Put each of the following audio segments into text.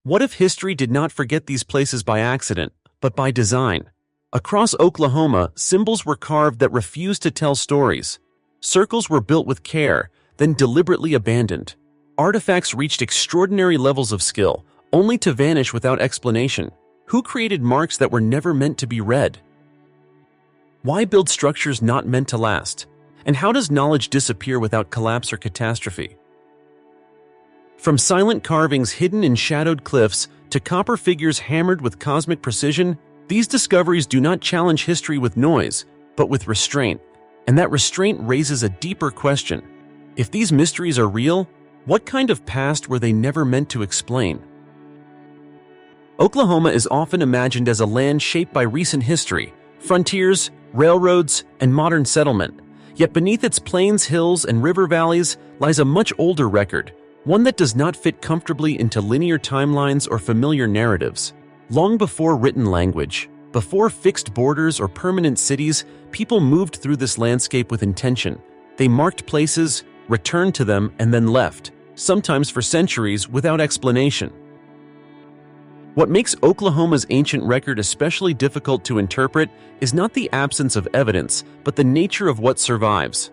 What if history did not forget these places by accident, but by design? Across Oklahoma, symbols were carved that refused to tell stories. Circles were built with care, then deliberately abandoned. Artifacts reached extraordinary levels of skill, only to vanish without explanation. Who created marks that were never meant to be read? Why build structures not meant to last? And how does knowledge disappear without collapse or catastrophe? From silent carvings hidden in shadowed cliffs to copper figures hammered with cosmic precision, these discoveries do not challenge history with noise, but with restraint. And that restraint raises a deeper question. If these mysteries are real, what kind of past were they never meant to explain? Oklahoma is often imagined as a land shaped by recent history, frontiers, railroads, and modern settlement. Yet beneath its plains, hills, and river valleys lies a much older record, one that does not fit comfortably into linear timelines or familiar narratives. Long before written language, before fixed borders or permanent cities, people moved through this landscape with intention. They marked places, returned to them, and then left, sometimes for centuries without explanation. What makes Oklahoma's ancient record especially difficult to interpret is not the absence of evidence, but the nature of what survives.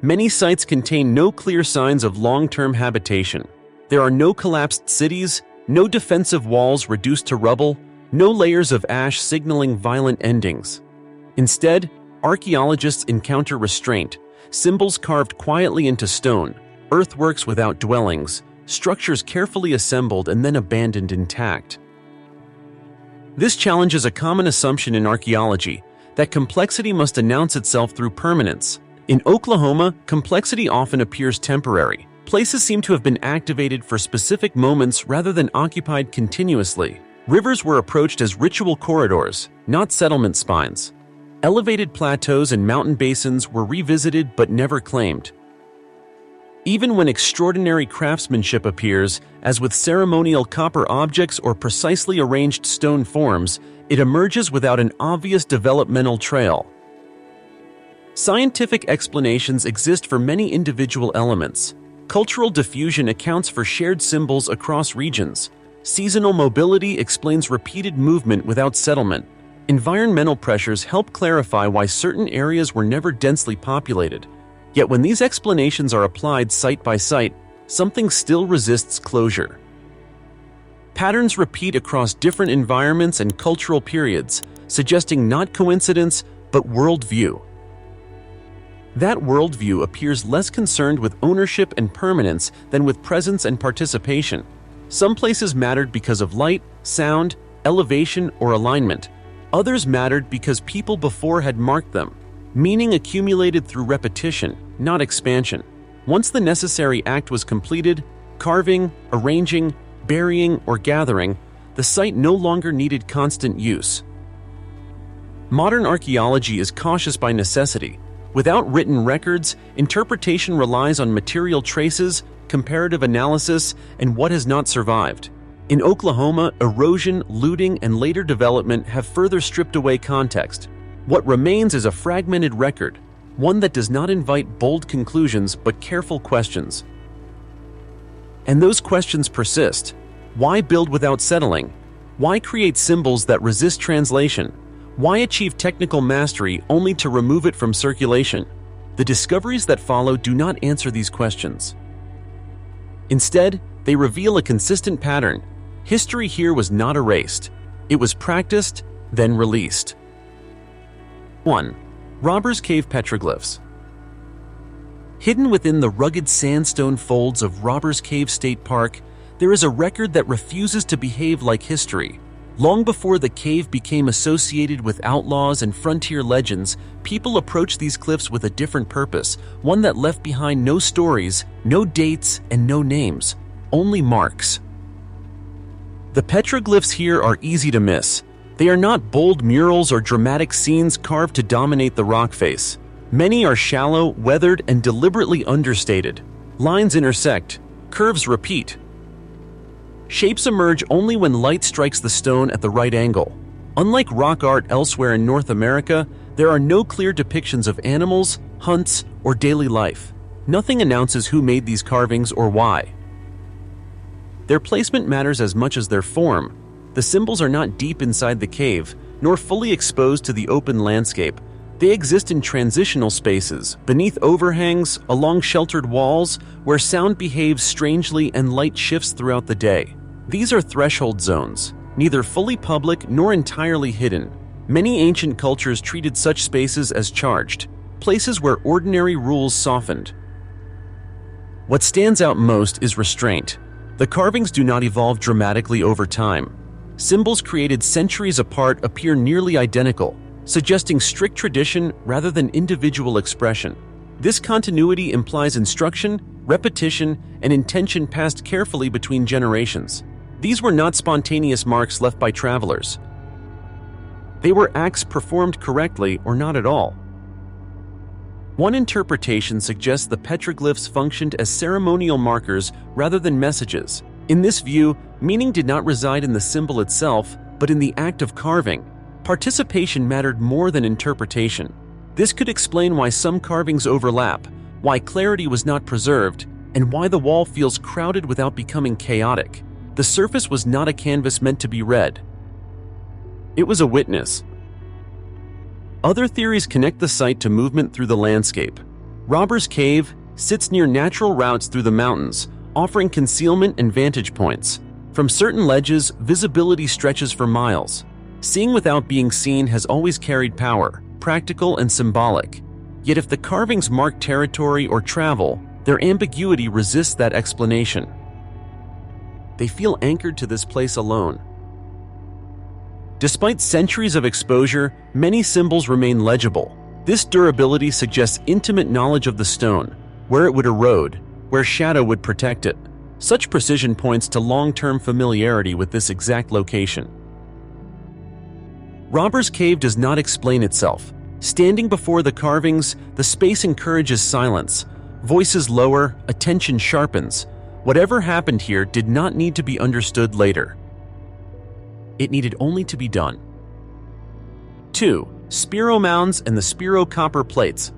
Many sites contain no clear signs of long-term habitation. There are no collapsed cities, no defensive walls reduced to rubble, no layers of ash signaling violent endings. Instead, archaeologists encounter restraint, symbols carved quietly into stone, earthworks without dwellings, structures carefully assembled and then abandoned intact. This challenges a common assumption in archaeology, that complexity must announce itself through permanence. In Oklahoma, complexity often appears temporary. Places seem to have been activated for specific moments rather than occupied continuously. Rivers were approached as ritual corridors, not settlement spines. Elevated plateaus and mountain basins were revisited but never claimed. Even when extraordinary craftsmanship appears, as with ceremonial copper objects or precisely arranged stone forms, it emerges without an obvious developmental trail. Scientific explanations exist for many individual elements. Cultural diffusion accounts for shared symbols across regions. Seasonal mobility explains repeated movement without settlement. Environmental pressures help clarify why certain areas were never densely populated. Yet when these explanations are applied site by site, something still resists closure. Patterns repeat across different environments and cultural periods, suggesting not coincidence, but worldview. That worldview appears less concerned with ownership and permanence than with presence and participation. Some places mattered because of light, sound, elevation, or alignment. Others mattered because people before had marked them. Meaning accumulated through repetition, not expansion. Once the necessary act was completed, carving, arranging, burying, or gathering, the site no longer needed constant use. Modern archaeology is cautious by necessity. Without written records, interpretation relies on material traces, comparative analysis, and what has not survived. In Oklahoma, erosion, looting, and later development have further stripped away context. What remains is a fragmented record, one that does not invite bold conclusions but careful questions. And those questions persist. Why build without settling? Why create symbols that resist translation? Why achieve technical mastery only to remove it from circulation? The discoveries that follow do not answer these questions. Instead, they reveal a consistent pattern. History here was not erased. It was practiced, then released. 1. Robbers Cave Petroglyphs. Hidden within the rugged sandstone folds of Robbers Cave State Park, there is a record that refuses to behave like history. Long before the cave became associated with outlaws and frontier legends, people approached these cliffs with a different purpose, one that left behind no stories, no dates, and no names, only marks. The petroglyphs here are easy to miss. They are not bold murals or dramatic scenes carved to dominate the rock face. Many are shallow, weathered, and deliberately understated. Lines intersect, curves repeat. Shapes emerge only when light strikes the stone at the right angle. Unlike rock art elsewhere in North America, there are no clear depictions of animals, hunts, or daily life. Nothing announces who made these carvings or why. Their placement matters as much as their form. The symbols are not deep inside the cave, nor fully exposed to the open landscape. They exist in transitional spaces, beneath overhangs, along sheltered walls, where sound behaves strangely and light shifts throughout the day. These are threshold zones, neither fully public nor entirely hidden. Many ancient cultures treated such spaces as charged, places where ordinary rules softened. What stands out most is restraint. The carvings do not evolve dramatically over time. Symbols created centuries apart appear nearly identical, suggesting strict tradition rather than individual expression. This continuity implies instruction, repetition, and intention passed carefully between generations. These were not spontaneous marks left by travelers. They were acts performed correctly or not at all. One interpretation suggests the petroglyphs functioned as ceremonial markers rather than messages. In this view, meaning did not reside in the symbol itself, but in the act of carving. Participation mattered more than interpretation. This could explain why some carvings overlap, why clarity was not preserved, and why the wall feels crowded without becoming chaotic. The surface was not a canvas meant to be read. It was a witness. Other theories connect the site to movement through the landscape. Robber's Cave sits near natural routes through the mountains, offering concealment and vantage points. From certain ledges, visibility stretches for miles. Seeing without being seen has always carried power, practical and symbolic. Yet if the carvings mark territory or travel, their ambiguity resists that explanation. They feel anchored to this place alone. Despite centuries of exposure, many symbols remain legible. This durability suggests intimate knowledge of the stone, where it would erode, where shadow would protect it. Such precision points to long-term familiarity with this exact location. Robber's Cave does not explain itself. Standing before the carvings, the space encourages silence. Voices lower, attention sharpens. Whatever happened here did not need to be understood later. It needed only to be done. 2. Spiro Mounds and the Spiro Copper Plates.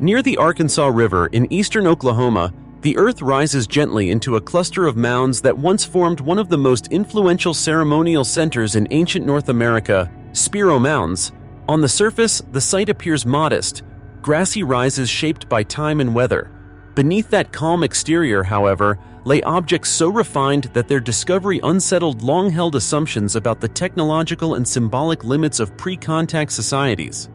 Near the Arkansas River in eastern Oklahoma, the earth rises gently into a cluster of mounds that once formed one of the most influential ceremonial centers in ancient North America, Spiro Mounds. On the surface, the site appears modest, grassy rises shaped by time and weather. Beneath that calm exterior, however, lay objects so refined that their discovery unsettled long-held assumptions about the technological and symbolic limits of pre-contact societies.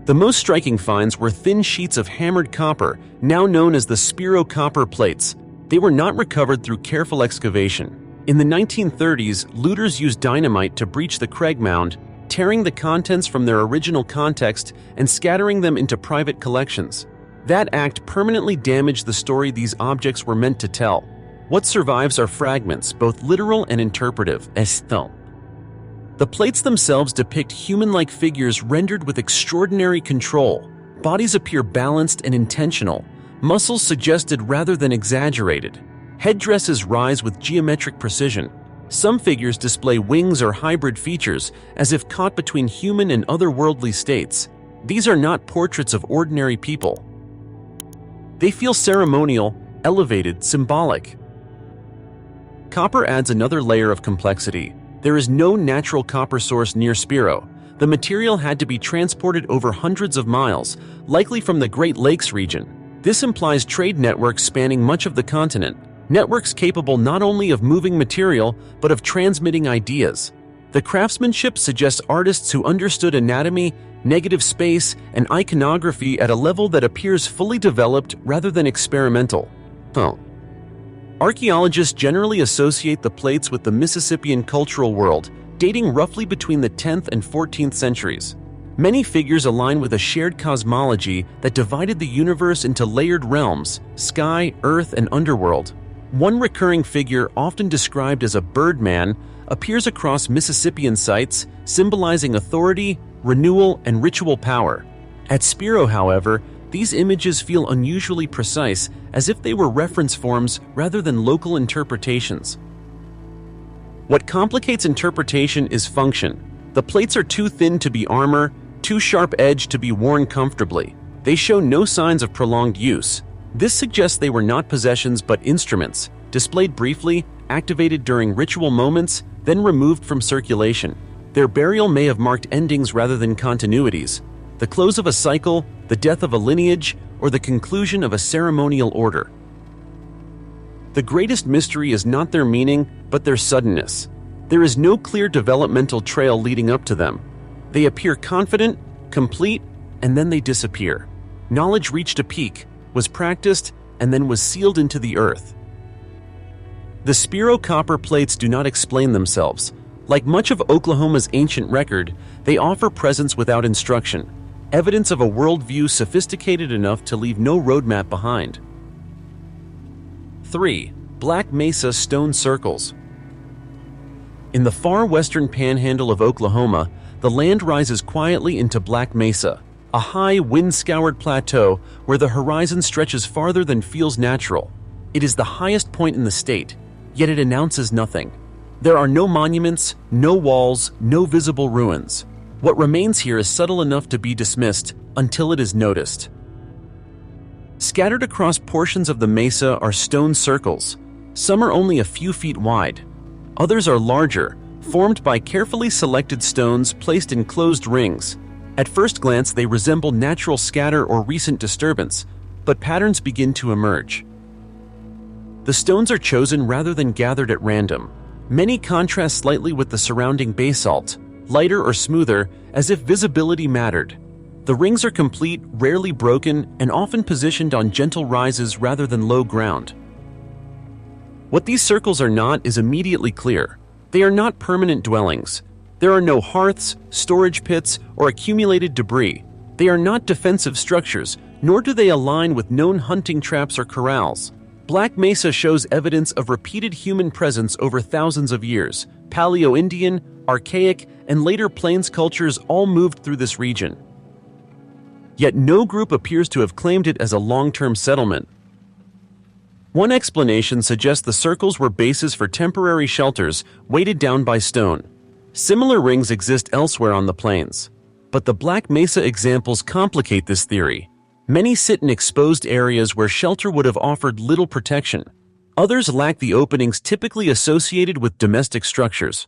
The most striking finds were thin sheets of hammered copper, now known as the Spiro Copper Plates. They were not recovered through careful excavation. In the 1930s, looters used dynamite to breach the Craig Mound, tearing the contents from their original context and scattering them into private collections. That act permanently damaged the story these objects were meant to tell. What survives are fragments, both literal and interpretive. The plates themselves depict human-like figures rendered with extraordinary control. Bodies appear balanced and intentional, muscles suggested rather than exaggerated. Headdresses rise with geometric precision. Some figures display wings or hybrid features, as if caught between human and otherworldly states. These are not portraits of ordinary people. They feel ceremonial, elevated, symbolic. Copper adds another layer of complexity. There is no natural copper source near Spiro. The material had to be transported over hundreds of miles, likely from the Great Lakes region. This implies trade networks spanning much of the continent, networks capable not only of moving material, but of transmitting ideas. The craftsmanship suggests artists who understood anatomy, negative space, and iconography at a level that appears fully developed rather than experimental. Archaeologists generally associate the plates with the Mississippian cultural world, dating roughly between the 10th and 14th centuries. Many figures align with a shared cosmology that divided the universe into layered realms: sky, earth, and underworld. One recurring figure, often described as a birdman, appears across Mississippian sites, symbolizing authority, renewal, and ritual power. At Spiro, however, these images feel unusually precise, as if they were reference forms rather than local interpretations. What complicates interpretation is function. The plates are too thin to be armor, too sharp-edged to be worn comfortably. They show no signs of prolonged use. This suggests they were not possessions but instruments, displayed briefly, activated during ritual moments, then removed from circulation. Their burial may have marked endings rather than continuities, the close of a cycle, the death of a lineage, or the conclusion of a ceremonial order. The greatest mystery is not their meaning, but their suddenness. There is no clear developmental trail leading up to them. They appear confident, complete, and then they disappear. Knowledge reached a peak, was practiced, and then was sealed into the earth. The Spiro-copper plates do not explain themselves. Like much of Oklahoma's ancient record, they offer presence without instruction, evidence of a worldview sophisticated enough to leave no roadmap behind. 3. Black Mesa Stone Circles. In the far western panhandle of Oklahoma, the land rises quietly into Black Mesa, a high, wind-scoured plateau where the horizon stretches farther than feels natural. It is the highest point in the state, yet it announces nothing. There are no monuments, no walls, no visible ruins. What remains here is subtle enough to be dismissed until it is noticed. Scattered across portions of the mesa are stone circles. Some are only a few feet wide. Others are larger, formed by carefully selected stones placed in closed rings. At first glance, they resemble natural scatter or recent disturbance, but patterns begin to emerge. The stones are chosen rather than gathered at random. Many contrast slightly with the surrounding basalt, lighter or smoother, as if visibility mattered. The rings are complete, rarely broken, and often positioned on gentle rises rather than low ground. What these circles are not is immediately clear. They are not permanent dwellings. There are no hearths, storage pits, or accumulated debris. They are not defensive structures, nor do they align with known hunting traps or corrals. Black Mesa shows evidence of repeated human presence over thousands of years. Paleo-Indian, Archaic, and later Plains cultures all moved through this region. Yet no group appears to have claimed it as a long-term settlement. One explanation suggests the circles were bases for temporary shelters weighted down by stone. Similar rings exist elsewhere on the plains. But the Black Mesa examples complicate this theory. Many sit in exposed areas where shelter would have offered little protection. Others lack the openings typically associated with domestic structures.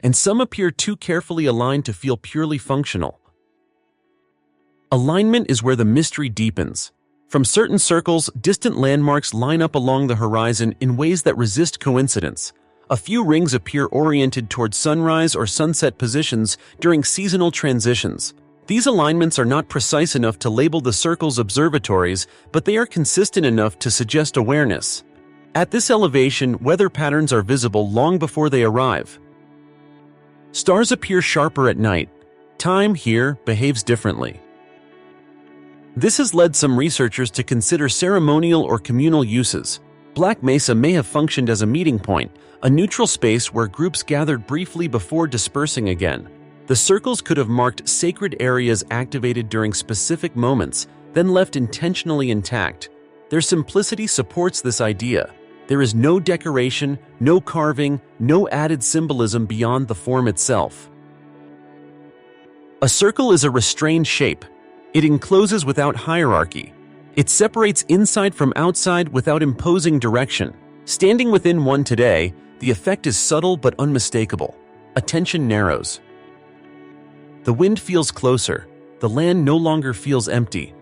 And some appear too carefully aligned to feel purely functional. Alignment is where the mystery deepens. From certain circles, distant landmarks line up along the horizon in ways that resist coincidence. A few rings appear oriented toward sunrise or sunset positions during seasonal transitions. These alignments are not precise enough to label the circles observatories, but they are consistent enough to suggest awareness. At this elevation, weather patterns are visible long before they arrive. Stars appear sharper at night. Time here behaves differently. This has led some researchers to consider ceremonial or communal uses. Black Mesa may have functioned as a meeting point, a neutral space where groups gathered briefly before dispersing again. The circles could have marked sacred areas activated during specific moments, then left intentionally intact. Their simplicity supports this idea. There is no decoration, no carving, no added symbolism beyond the form itself. A circle is a restrained shape. It encloses without hierarchy. It separates inside from outside without imposing direction. Standing within one today, the effect is subtle but unmistakable. Attention narrows. The wind feels closer. The land no longer feels empty.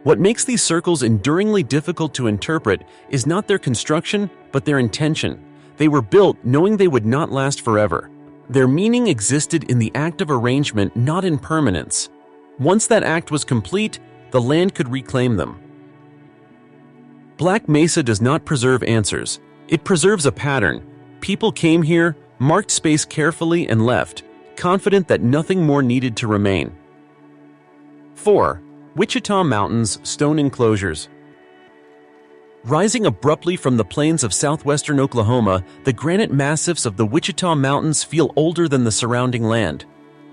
What makes these circles enduringly difficult to interpret is not their construction, but their intention. They were built knowing they would not last forever. Their meaning existed in the act of arrangement, not in permanence. Once that act was complete, the land could reclaim them. Black Mesa does not preserve answers. It preserves a pattern. People came here, marked space carefully, and left, confident that nothing more needed to remain. 4. Wichita Mountains Stone Enclosures. Rising abruptly from the plains of southwestern Oklahoma, the granite massifs of the Wichita Mountains feel older than the surrounding land.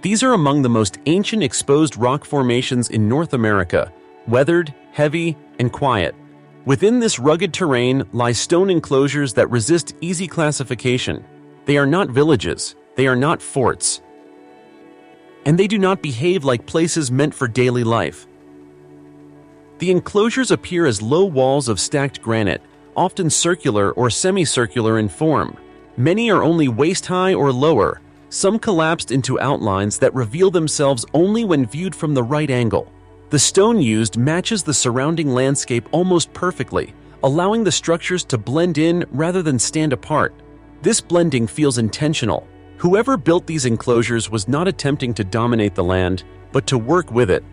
These are among the most ancient exposed rock formations in North America, weathered, heavy, and quiet. Within this rugged terrain lie stone enclosures that resist easy classification. They are not villages, they are not forts, and they do not behave like places meant for daily life. The enclosures appear as low walls of stacked granite, often circular or semicircular in form. Many are only waist-high or lower, some collapsed into outlines that reveal themselves only when viewed from the right angle. The stone used matches the surrounding landscape almost perfectly, allowing the structures to blend in rather than stand apart. This blending feels intentional. Whoever built these enclosures was not attempting to dominate the land, but to work with it.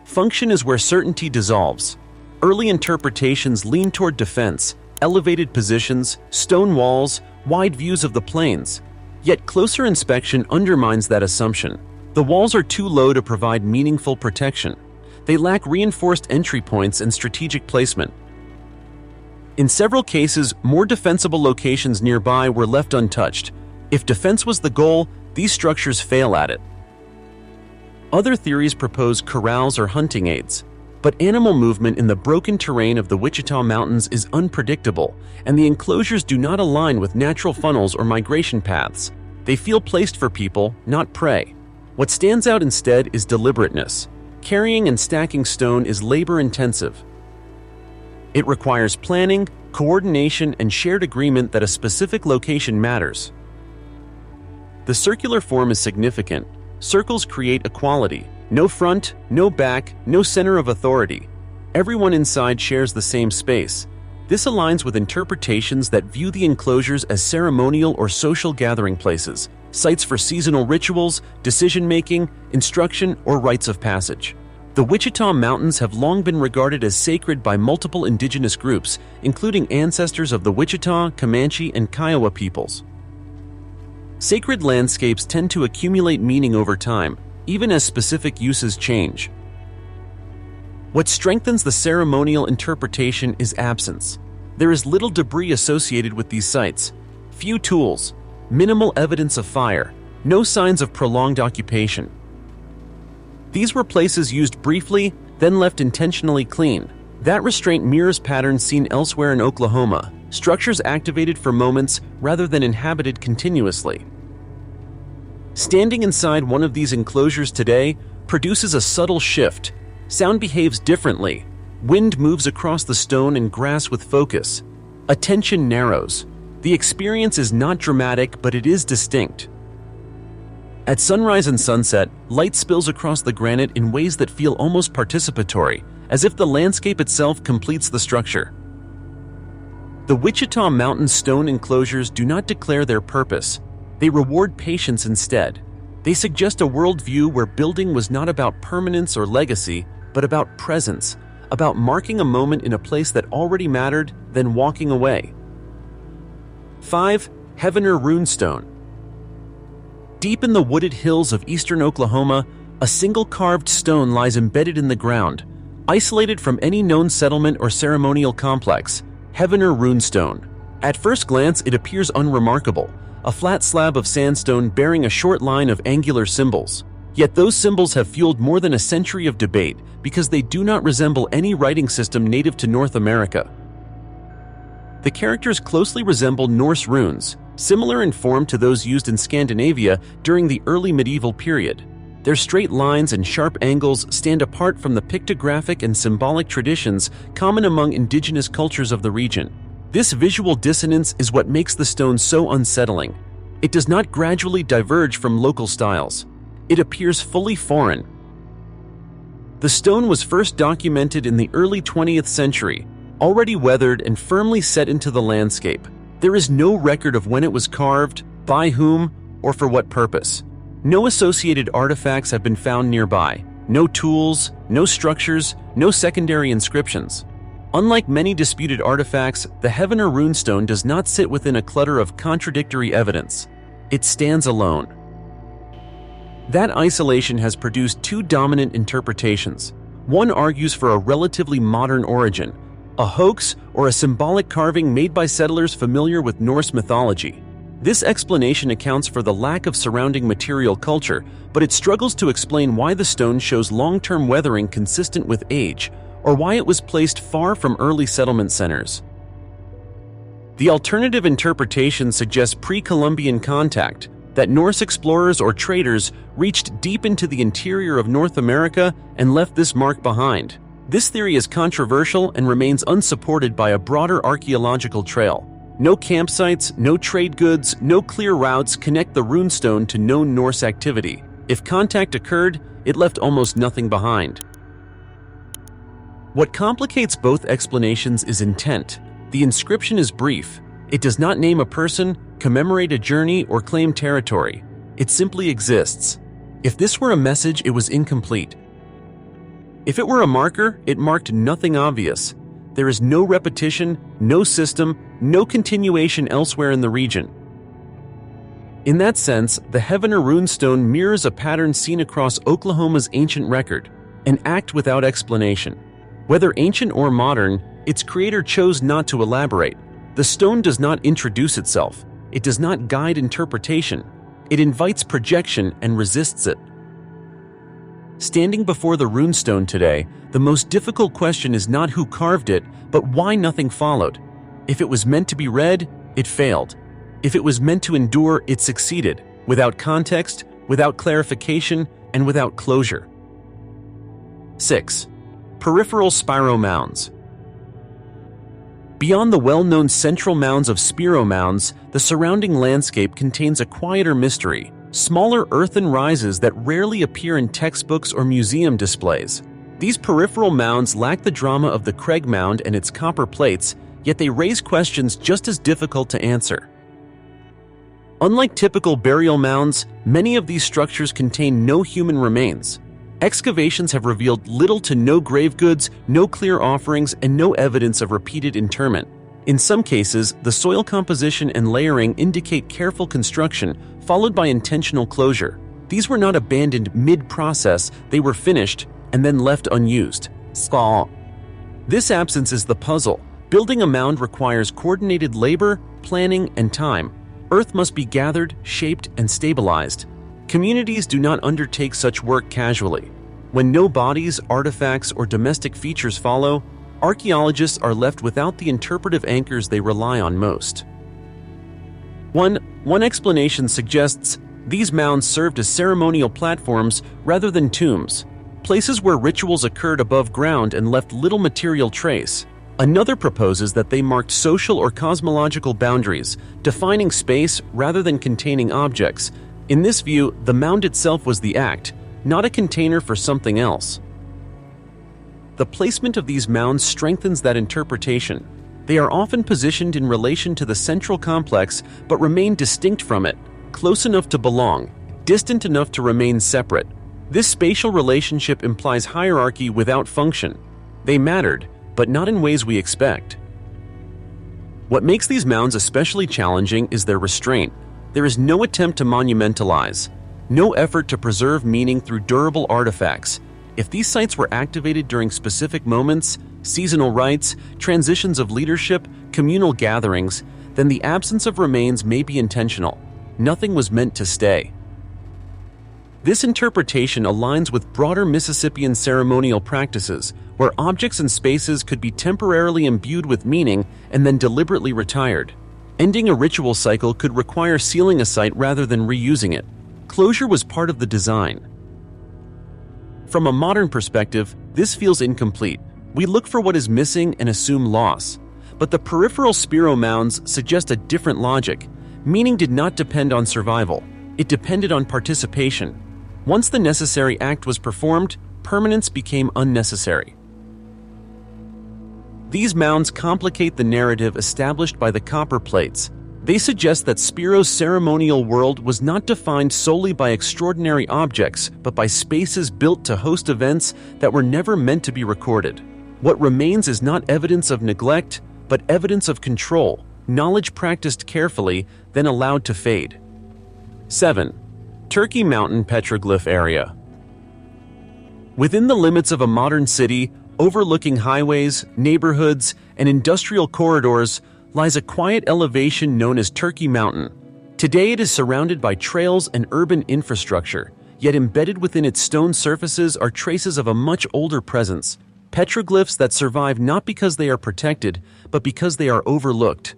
Function is where certainty dissolves. Early interpretations lean toward defense, elevated positions, stone walls, wide views of the plains. Yet closer inspection undermines that assumption. The walls are too low to provide meaningful protection. They lack reinforced entry points and strategic placement. In several cases, more defensible locations nearby were left untouched. If defense was the goal, these structures fail at it. Other theories propose corrals or hunting aids, but animal movement in the broken terrain of the Wichita Mountains is unpredictable, and the enclosures do not align with natural funnels or migration paths. They feel placed for people, not prey. What stands out instead is deliberateness. Carrying and stacking stone is labor-intensive. It requires planning, coordination, and shared agreement that a specific location matters. The circular form is significant. Circles create equality. No front, no back, no center of authority. Everyone inside shares the same space. This aligns with interpretations that view the enclosures as ceremonial or social gathering places, sites for seasonal rituals, decision-making, instruction, or rites of passage. The Wichita Mountains have long been regarded as sacred by multiple indigenous groups, including ancestors of the Wichita, Comanche, and Kiowa peoples. Sacred landscapes tend to accumulate meaning over time, even as specific uses change. What strengthens the ceremonial interpretation is absence. There is little debris associated with these sites, few tools, minimal evidence of fire, no signs of prolonged occupation. These were places used briefly, then left intentionally clean. That restraint mirrors patterns seen elsewhere in Oklahoma, structures activated for moments rather than inhabited continuously. Standing inside one of these enclosures today produces a subtle shift. Sound behaves differently. Wind moves across the stone and grass with focus. Attention narrows. The experience is not dramatic, but it is distinct. At sunrise and sunset, light spills across the granite in ways that feel almost participatory, as if the landscape itself completes the structure. The Wichita Mountain stone enclosures do not declare their purpose. They reward patience instead. They suggest a worldview where building was not about permanence or legacy, but about presence, about marking a moment in a place that already mattered, then walking away. 5. Heavener Runestone. Deep in the wooded hills of eastern Oklahoma, a single carved stone lies embedded in the ground, isolated from any known settlement or ceremonial complex. Heavener Runestone. At first glance, it appears unremarkable, a flat slab of sandstone bearing a short line of angular symbols. Yet those symbols have fueled more than a century of debate because they do not resemble any writing system native to North America. The characters closely resemble Norse runes, similar in form to those used in Scandinavia during the early medieval period. Their straight lines and sharp angles stand apart from the pictographic and symbolic traditions common among indigenous cultures of the region. This visual dissonance is what makes the stone so unsettling. It does not gradually diverge from local styles. It appears fully foreign. The stone was first documented in the early 20th century, already weathered and firmly set into the landscape. There is no record of when it was carved, by whom, or for what purpose. No associated artifacts have been found nearby. No tools, no structures, no secondary inscriptions. Unlike many disputed artifacts, the Heavener Runestone does not sit within a clutter of contradictory evidence. It stands alone. That isolation has produced two dominant interpretations. One argues for a relatively modern origin, a hoax or a symbolic carving made by settlers familiar with Norse mythology. This explanation accounts for the lack of surrounding material culture, but it struggles to explain why the stone shows long-term weathering consistent with age, or why it was placed far from early settlement centers. The alternative interpretation suggests pre-Columbian contact, that Norse explorers or traders reached deep into the interior of North America and left this mark behind. This theory is controversial and remains unsupported by a broader archaeological trail. No campsites, no trade goods, no clear routes connect the runestone to known Norse activity. If contact occurred, it left almost nothing behind. What complicates both explanations is intent. The inscription is brief. It does not name a person, commemorate a journey, or claim territory. It simply exists. If this were a message, it was incomplete. If it were a marker, it marked nothing obvious. There is no repetition, no system, no continuation elsewhere in the region. In that sense, the Heavener runestone mirrors a pattern seen across Oklahoma's ancient record, an act without explanation. Whether ancient or modern, its creator chose not to elaborate. The stone does not introduce itself. It does not guide interpretation. It invites projection and resists it. Standing before the runestone today, the most difficult question is not who carved it, but why nothing followed. If it was meant to be read, it failed. If it was meant to endure, it succeeded, without context, without clarification, and without closure. 6. Peripheral spiro mounds. Beyond the well-known central mounds of spiro mounds, the surrounding landscape contains a quieter mystery, smaller earthen rises that rarely appear in textbooks or museum displays. These peripheral mounds lack the drama of the Craig Mound and its copper plates, yet they raise questions just as difficult to answer. Unlike typical burial mounds, many of these structures contain no human remains. Excavations have revealed little to no grave goods, no clear offerings, and no evidence of repeated interment. In some cases, the soil composition and layering indicate careful construction, followed by intentional closure. These were not abandoned mid-process, they were finished and then left unused. This absence is the puzzle. Building a mound requires coordinated labor, planning, and time. Earth must be gathered, shaped, and stabilized. Communities do not undertake such work casually. When no bodies, artifacts, or domestic features follow, archaeologists are left without the interpretive anchors they rely on most. One explanation suggests these mounds served as ceremonial platforms rather than tombs, places where rituals occurred above ground and left little material trace. Another proposes that they marked social or cosmological boundaries, defining space rather than containing objects. In this view, the mound itself was the act, not a container for something else. The placement of these mounds strengthens that interpretation. They are often positioned in relation to the central complex but remain distinct from it, close enough to belong, distant enough to remain separate. This spatial relationship implies hierarchy without function. They mattered, but not in ways we expect. What makes these mounds especially challenging is their restraint. There is no attempt to monumentalize, no effort to preserve meaning through durable artifacts. If these sites were activated during specific moments, seasonal rites, transitions of leadership, communal gatherings, then the absence of remains may be intentional. Nothing was meant to stay. This interpretation aligns with broader Mississippian ceremonial practices, where objects and spaces could be temporarily imbued with meaning and then deliberately retired. Ending a ritual cycle could require sealing a site rather than reusing it. Closure was part of the design. From a modern perspective, this feels incomplete. We look for what is missing and assume loss. But the peripheral spiro mounds suggest a different logic. Meaning did not depend on survival. It depended on participation. Once the necessary act was performed, permanence became unnecessary. These mounds complicate the narrative established by the copper plates. They suggest that Spiro's ceremonial world was not defined solely by extraordinary objects, but by spaces built to host events that were never meant to be recorded. What remains is not evidence of neglect, but evidence of control, knowledge practiced carefully, then allowed to fade. 7. Turkey Mountain Petroglyph Area. Within the limits of a modern city, overlooking highways, neighborhoods, and industrial corridors, lies a quiet elevation known as Turkey Mountain. Today it is surrounded by trails and urban infrastructure, yet embedded within its stone surfaces are traces of a much older presence, petroglyphs that survive not because they are protected, but because they are overlooked.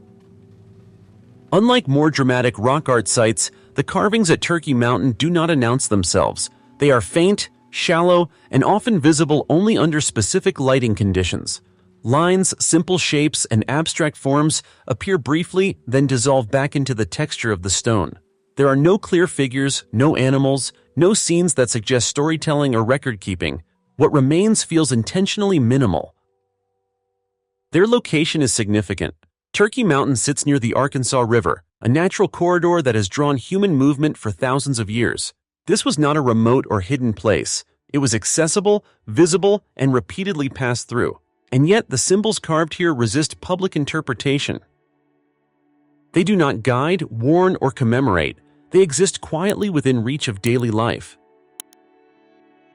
Unlike more dramatic rock art sites, the carvings at Turkey Mountain do not announce themselves. They are faint, shallow, and often visible only under specific lighting conditions. Lines, simple shapes, and abstract forms appear briefly, then dissolve back into the texture of the stone. There are no clear figures, no animals, no scenes that suggest storytelling or record-keeping. What remains feels intentionally minimal. Their location is significant. Turkey Mountain sits near the Arkansas River, a natural corridor that has drawn human movement for thousands of years. This was not a remote or hidden place. It was accessible, visible, and repeatedly passed through. And yet, the symbols carved here resist public interpretation. They do not guide, warn, or commemorate. They exist quietly within reach of daily life.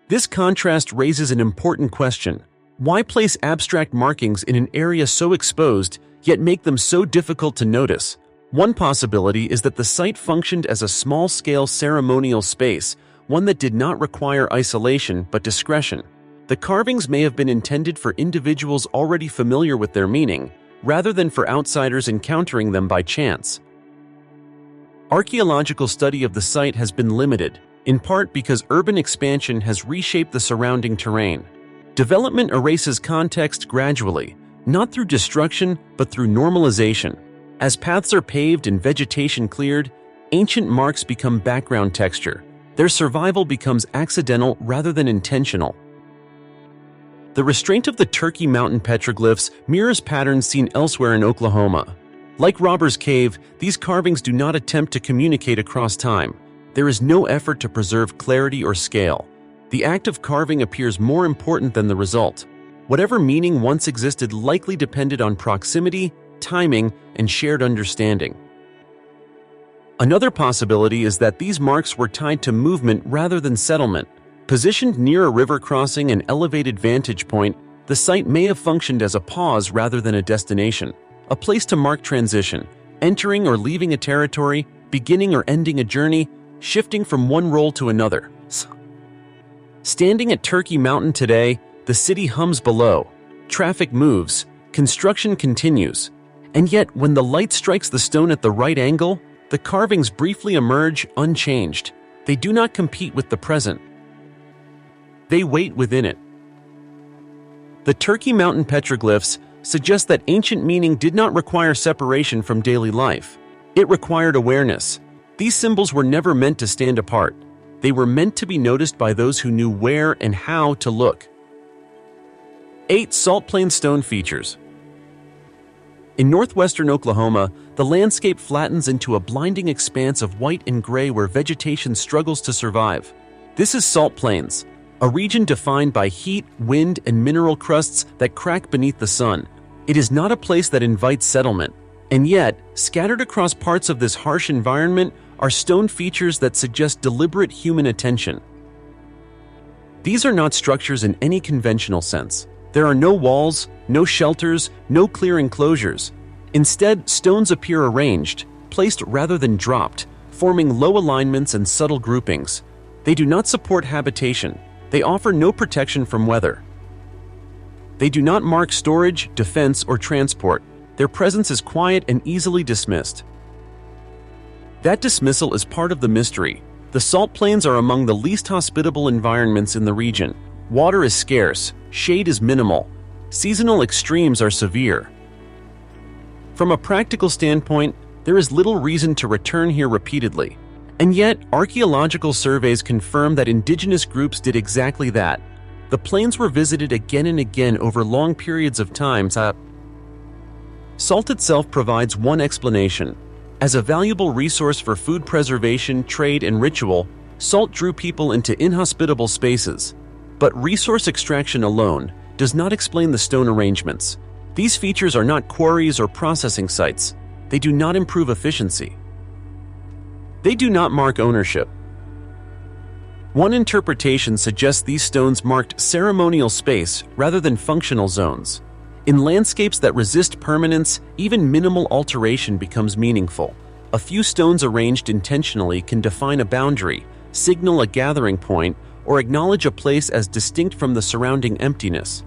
This contrast raises an important question. Why place abstract markings in an area so exposed, yet make them so difficult to notice? One possibility is that the site functioned as a small-scale ceremonial space, one that did not require isolation but discretion. The carvings may have been intended for individuals already familiar with their meaning, rather than for outsiders encountering them by chance. Archaeological study of the site has been limited, in part because urban expansion has reshaped the surrounding terrain. Development erases context gradually, not through destruction but through normalization. As paths are paved and vegetation cleared, ancient marks become background texture. Their survival becomes accidental rather than intentional. The restraint of the Turkey Mountain petroglyphs mirrors patterns seen elsewhere in Oklahoma. Like Robber's Cave, these carvings do not attempt to communicate across time. There is no effort to preserve clarity or scale. The act of carving appears more important than the result. Whatever meaning once existed likely depended on proximity, timing, and shared understanding. Another possibility is that these marks were tied to movement rather than settlement. Positioned near a river crossing and elevated vantage point, the site may have functioned as a pause rather than a destination, a place to mark transition, entering or leaving a territory, beginning or ending a journey, shifting from one role to another. Standing at Turkey Mountain today, the city hums below. Traffic moves, construction continues. And yet, when the light strikes the stone at the right angle, the carvings briefly emerge unchanged. They do not compete with the present. They wait within it. The Turkey Mountain petroglyphs suggest that ancient meaning did not require separation from daily life. It required awareness. These symbols were never meant to stand apart. They were meant to be noticed by those who knew where and how to look. 8 Salt Plain Stone Features. In northwestern Oklahoma, the landscape flattens into a blinding expanse of white and gray where vegetation struggles to survive. This is Salt Plains, a region defined by heat, wind, and mineral crusts that crack beneath the sun. It is not a place that invites settlement. And yet, scattered across parts of this harsh environment are stone features that suggest deliberate human attention. These are not structures in any conventional sense. There are no walls, no shelters, no clear enclosures. Instead, stones appear arranged, placed rather than dropped, forming low alignments and subtle groupings. They do not support habitation. They offer no protection from weather. They do not mark storage, defense, or transport. Their presence is quiet and easily dismissed. That dismissal is part of the mystery. The Salt Plains are among the least hospitable environments in the region. Water is scarce, shade is minimal, seasonal extremes are severe. From a practical standpoint, there is little reason to return here repeatedly. And yet, archaeological surveys confirm that indigenous groups did exactly that. The plains were visited again and again over long periods of time. Salt itself provides one explanation. As a valuable resource for food preservation, trade, and ritual, salt drew people into inhospitable spaces. But resource extraction alone does not explain the stone arrangements. These features are not quarries or processing sites. They do not improve efficiency. They do not mark ownership. One interpretation suggests these stones marked ceremonial space rather than functional zones. In landscapes that resist permanence, even minimal alteration becomes meaningful. A few stones arranged intentionally can define a boundary, signal a gathering point, or acknowledge a place as distinct from the surrounding emptiness.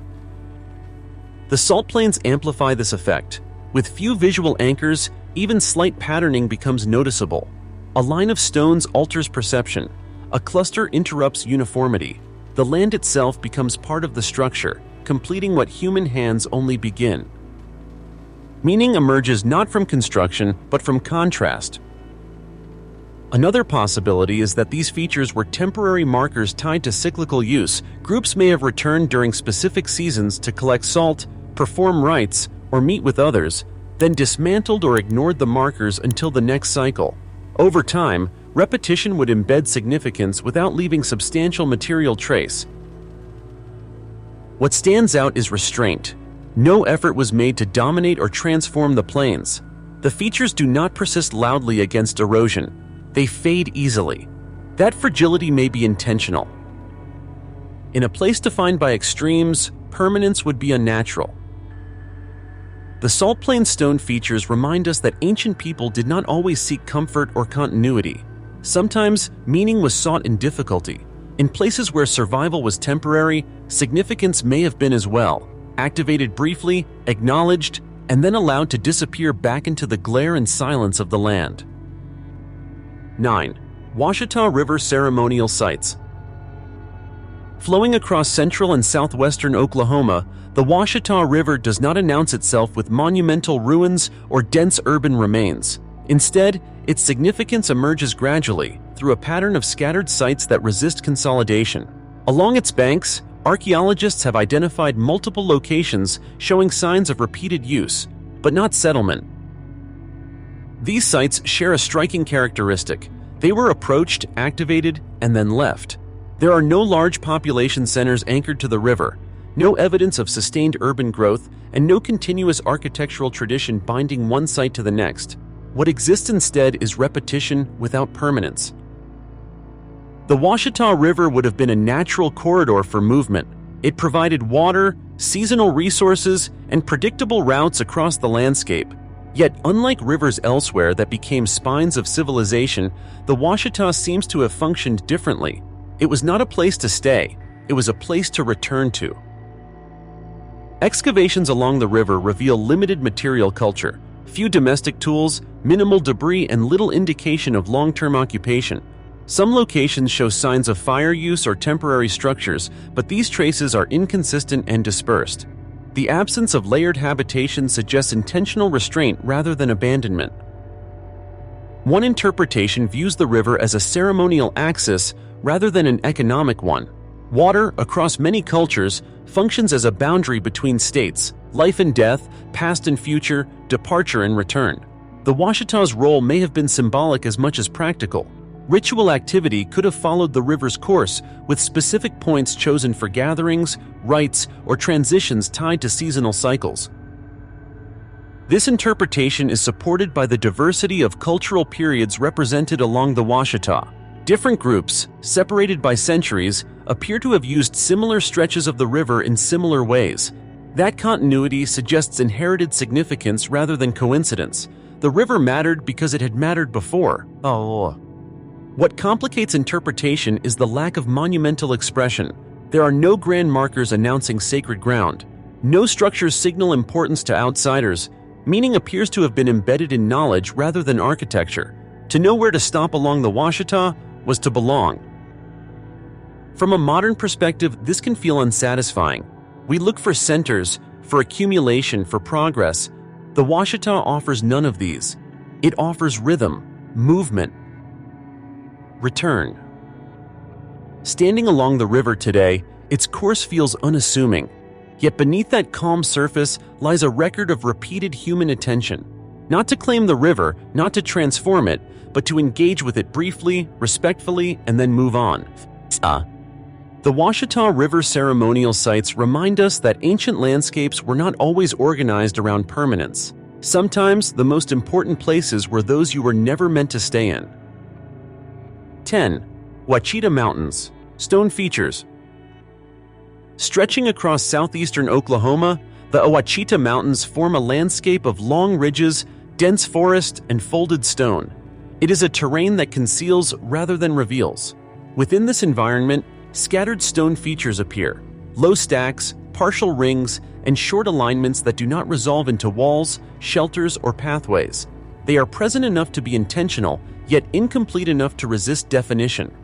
The Salt Plains amplify this effect. With few visual anchors, even slight patterning becomes noticeable. A line of stones alters perception. A cluster interrupts uniformity. The the land itself becomes part of the structure, completing what human hands only begin. Meaning emerges not from construction, but from contrast. Another possibility is that these features were temporary markers tied to cyclical use. Groups may have returned during specific seasons to collect salt, perform rites, or meet with others, then dismantled or ignored the markers until the next cycle. Over time, repetition would embed significance without leaving substantial material trace. What stands out is restraint. No effort was made to dominate or transform the plains. The features do not persist loudly against erosion. They fade easily. That fragility may be intentional. In a place defined by extremes, permanence would be unnatural. The salt plain stone features remind us that ancient people did not always seek comfort or continuity. Sometimes, meaning was sought in difficulty. In places where survival was temporary, significance may have been as well, activated briefly, acknowledged, and then allowed to disappear back into the glare and silence of the land. 9. Ouachita River Ceremonial Sites. Flowing across central and southwestern Oklahoma, the Ouachita River does not announce itself with monumental ruins or dense urban remains. Instead, its significance emerges gradually through a pattern of scattered sites that resist consolidation. Along its banks, archaeologists have identified multiple locations showing signs of repeated use, but not settlement. These sites share a striking characteristic. They were approached, activated, and then left. There are no large population centers anchored to the river, no evidence of sustained urban growth, and no continuous architectural tradition binding one site to the next. What exists instead is repetition without permanence. The Ouachita River would have been a natural corridor for movement. It provided water, seasonal resources, and predictable routes across the landscape. Yet, unlike rivers elsewhere that became spines of civilization, the Ouachita seems to have functioned differently. It was not a place to stay, it was a place to return to. Excavations along the river reveal limited material culture, few domestic tools, minimal debris, and little indication of long-term occupation. Some locations show signs of fire use or temporary structures, but these traces are inconsistent and dispersed. The absence of layered habitation suggests intentional restraint rather than abandonment. One interpretation views the river as a ceremonial axis rather than an economic one. Water, across many cultures, functions as a boundary between states, life and death, past and future, departure and return. The Ouachita's role may have been symbolic as much as practical. Ritual activity could have followed the river's course, with specific points chosen for gatherings, rites, or transitions tied to seasonal cycles. This interpretation is supported by the diversity of cultural periods represented along the Ouachita. Different groups, separated by centuries, appear to have used similar stretches of the river in similar ways. That continuity suggests inherited significance rather than coincidence. The river mattered because it had mattered before. What complicates interpretation is the lack of monumental expression. There are no grand markers announcing sacred ground. No structures signal importance to outsiders. Meaning appears to have been embedded in knowledge rather than architecture. To know where to stop along the Ouachita was to belong. From a modern perspective, this can feel unsatisfying. We look for centers, for accumulation, for progress. The Ouachita offers none of these. It offers rhythm, movement, return. Standing along the river today, its course feels unassuming. Yet beneath that calm surface lies a record of repeated human attention. Not to claim the river, not to transform it, but to engage with it briefly, respectfully, and then move on. The Ouachita River ceremonial sites remind us that ancient landscapes were not always organized around permanence. Sometimes the most important places were those you were never meant to stay in. 10. Ouachita Mountains. Stone features. Stretching across southeastern Oklahoma, the Ouachita Mountains form a landscape of long ridges, dense forest, and folded stone. It is a terrain that conceals rather than reveals. Within this environment, scattered stone features appear, low stacks, partial rings, and short alignments that do not resolve into walls, shelters, or pathways. They are present enough to be intentional, yet incomplete enough to resist definition.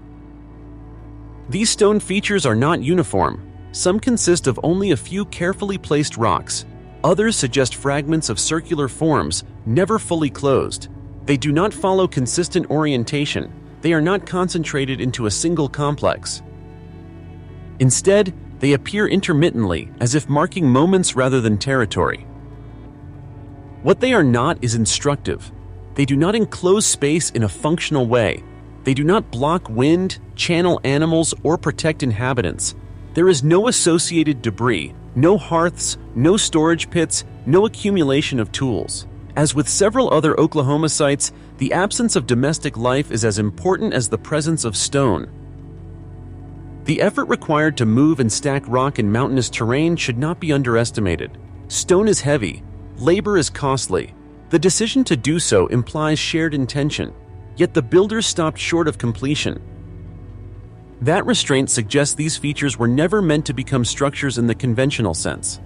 These stone features are not uniform. Some consist of only a few carefully placed rocks. Others suggest fragments of circular forms, never fully closed. They do not follow consistent orientation. They are not concentrated into a single complex. Instead, they appear intermittently, as if marking moments rather than territory. What they are not is instructive. They do not enclose space in a functional way. They do not block wind, channel animals, or protect inhabitants. There is no associated debris, no hearths, no storage pits, no accumulation of tools. As with several other Oklahoma sites, the absence of domestic life is as important as the presence of stone. The effort required to move and stack rock in mountainous terrain should not be underestimated. Stone is heavy. Labor is costly. The decision to do so implies shared intention. Yet the builders stopped short of completion. That restraint suggests these features were never meant to become structures in the conventional sense.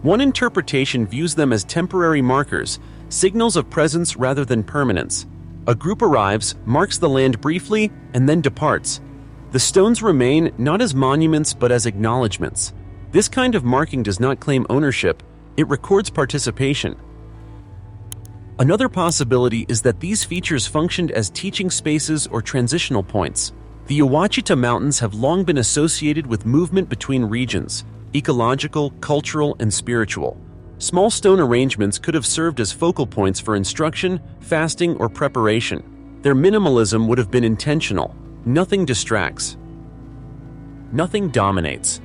One interpretation views them as temporary markers, signals of presence rather than permanence. A group arrives, marks the land briefly, and then departs. The stones remain not as monuments but as acknowledgments. This kind of marking does not claim ownership, it records participation. Another possibility is that these features functioned as teaching spaces or transitional points. The Ouachita Mountains have long been associated with movement between regions, ecological, cultural, and spiritual. Small stone arrangements could have served as focal points for instruction, fasting, or preparation. Their minimalism would have been intentional. Nothing distracts. Nothing dominates.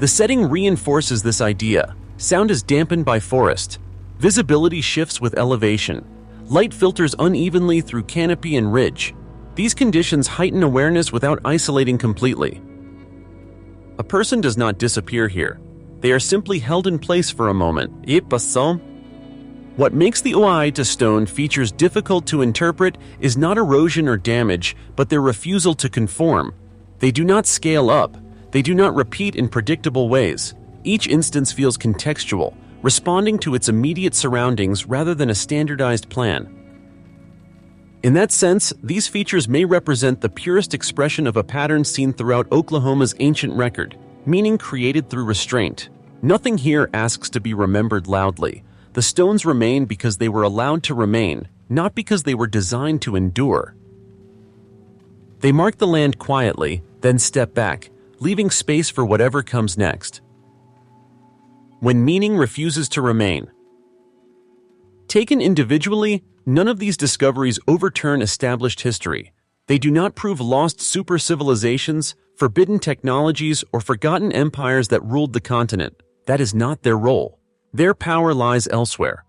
The setting reinforces this idea. Sound is dampened by forest. Visibility shifts with elevation. Light filters unevenly through canopy and ridge. These conditions heighten awareness without isolating completely. A person does not disappear here. They are simply held in place for a moment. What makes the Ouachita stone features difficult to interpret is not erosion or damage, but their refusal to conform. They do not scale up. They do not repeat in predictable ways. Each instance feels contextual, responding to its immediate surroundings rather than a standardized plan. In that sense, these features may represent the purest expression of a pattern seen throughout Oklahoma's ancient record, meaning created through restraint. Nothing here asks to be remembered loudly. The stones remain because they were allowed to remain, not because they were designed to endure. They mark the land quietly, then step back, leaving space for whatever comes next. When meaning refuses to remain. Taken individually, none of these discoveries overturn established history. They do not prove lost super-civilizations, forbidden technologies, or forgotten empires that ruled the continent. That is not their role. Their power lies elsewhere.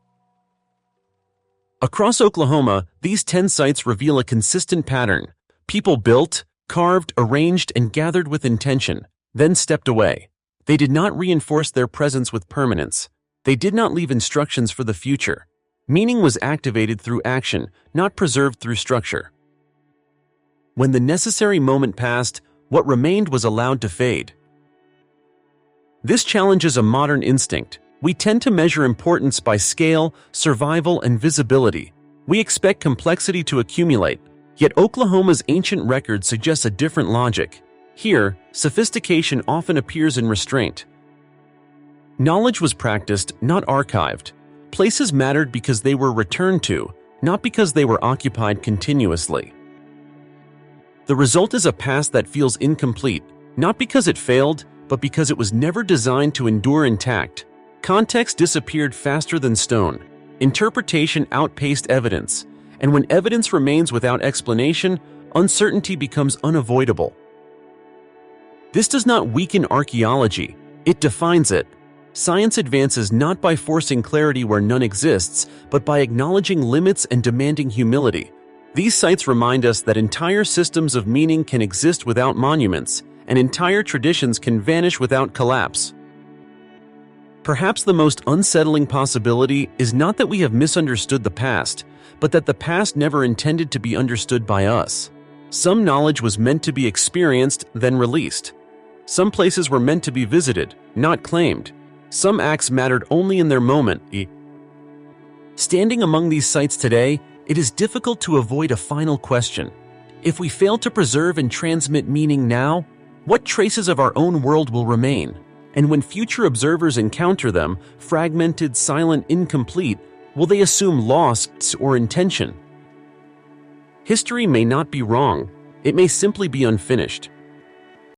Across Oklahoma, these 10 sites reveal a consistent pattern. People built, carved, arranged, and gathered with intention, then stepped away. They did not reinforce their presence with permanence. They did not leave instructions for the future. Meaning was activated through action, not preserved through structure. When the necessary moment passed, what remained was allowed to fade. This challenges a modern instinct. We tend to measure importance by scale, survival, and visibility. We expect complexity to accumulate, yet Oklahoma's ancient record suggests a different logic. Here, sophistication often appears in restraint. Knowledge was practiced, not archived. Places mattered because they were returned to, not because they were occupied continuously. The result is a past that feels incomplete, not because it failed, but because it was never designed to endure intact. Context disappeared faster than stone. Interpretation outpaced evidence. And when evidence remains without explanation, uncertainty becomes unavoidable. This does not weaken archaeology, it defines it. Science advances not by forcing clarity where none exists, but by acknowledging limits and demanding humility. These sites remind us that entire systems of meaning can exist without monuments, and entire traditions can vanish without collapse. Perhaps the most unsettling possibility is not that we have misunderstood the past, but that the past never intended to be understood by us. Some knowledge was meant to be experienced, then released. Some places were meant to be visited, not claimed. Some acts mattered only in their moment. Standing among these sites today, it is difficult to avoid a final question. If we fail to preserve and transmit meaning now, what traces of our own world will remain? And when future observers encounter them, fragmented, silent, incomplete, will they assume loss or intention? History may not be wrong. It may simply be unfinished.